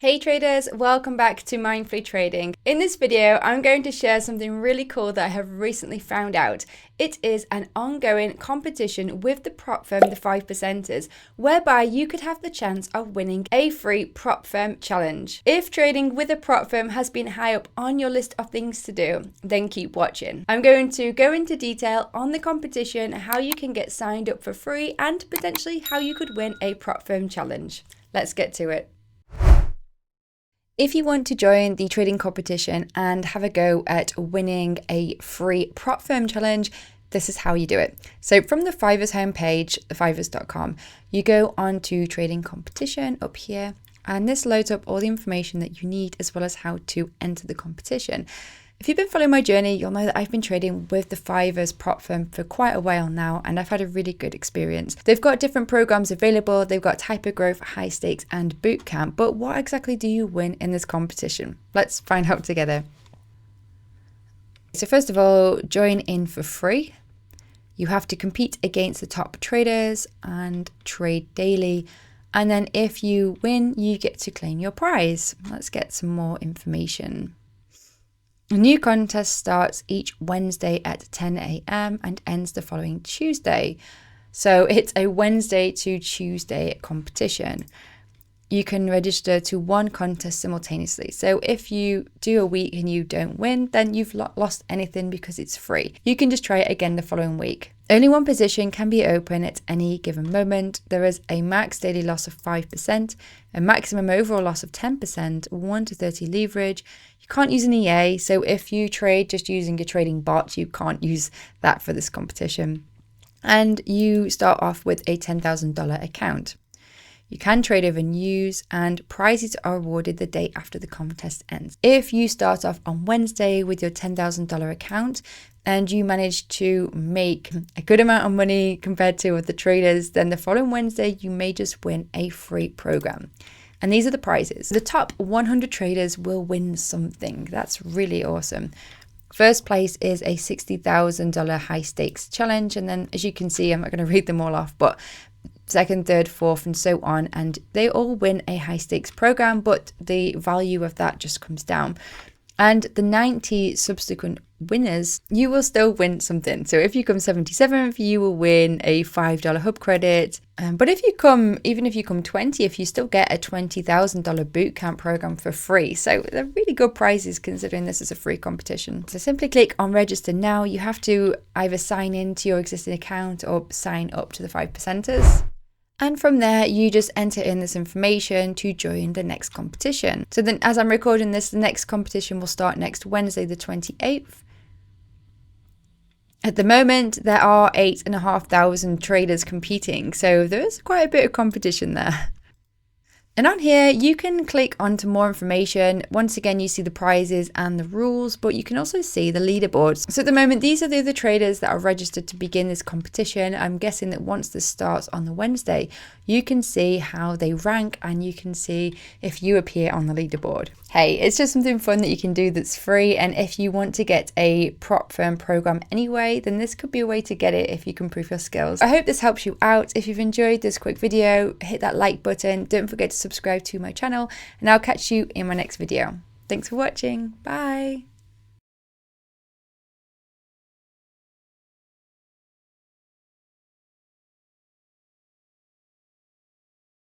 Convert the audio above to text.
Hey traders, welcome back to Mindfully Trading. In this video, I'm going to share something really cool that I have recently found out. It is an ongoing competition with the prop firm, the 5%ers, whereby you could have the chance of winning a free prop firm challenge. If trading with a prop firm has been high up on your list of things to do, then keep watching. I'm going to go into detail on the competition, how you can get signed up for free, and potentially how you could win a prop firm challenge. Let's get to it. If you want to join the trading competition and have a go at winning a free prop firm challenge, this is how you do it. So from the Fivers homepage, fivers.com, you go on to trading competition up here, and this loads up all the information that you need as well as how to enter the competition. If you've been following my journey, you'll know that I've been trading with the Fivers prop firm for quite a while now, and I've had a really good experience. They've got different programs available. They've got hypergrowth, high stakes, and bootcamp. But what exactly do you win in this competition? Let's find out together. So first of all, join in for free. You have to compete against the top traders and trade daily. And then if you win, you get to claim your prize. Let's get some more information. A new contest starts each Wednesday at 10 a.m. and ends the following Tuesday. So it's a Wednesday to Tuesday competition. You can register to one contest simultaneously. So if you do a week and you don't win, then you've lost anything because it's free. You can just try it again the following week. Only one position can be open at any given moment. There is a max daily loss of 5%, a maximum overall loss of 10%, 1 to 30 leverage. You can't use an EA, so if you trade just using a trading bot, you can't use that for this competition. And you start off with a $10,000 account. You can trade over news, and prizes are awarded the day after the contest ends. If you start off on Wednesday with your $10,000 account and you manage to make a good amount of money compared to other traders, then the following Wednesday you may just win a free program. And these are the prizes. The top 100 traders will win something. That's really awesome. First place is a $60,000 high stakes challenge. And then as you can see, I'm not going to read them all off, but second, third, fourth, and so on. And they all win a high stakes program, but the value of that just comes down. And the 90 subsequent winners, you will still win something. So if you come 77th, you will win a $5 hub credit. But even if you come 20th, you still get a $20,000 bootcamp program for free. So they're really good prizes considering this is a free competition. So simply click on register now. You have to either sign in to your existing account or sign up to the 5%ers. And from there, you just enter in this information to join the next competition. So then as I'm recording this, the next competition will start next Wednesday, the 28th. At the moment, there are 8,500 traders competing. So there is quite a bit of competition there. And on here, you can click onto more information. Once again, you see the prizes and the rules, but you can also see the leaderboards. So at the moment, these are the other traders that are registered to begin this competition. I'm guessing that once this starts on the Wednesday, you can see how they rank and you can see if you appear on the leaderboard. Hey, it's just something fun that you can do that's free. And if you want to get a prop firm program anyway, then this could be a way to get it if you can prove your skills. I hope this helps you out. If you've enjoyed this quick video, hit that like button. Don't forget to subscribe to my channel, and I'll catch you in my next video. Thanks for watching. Bye.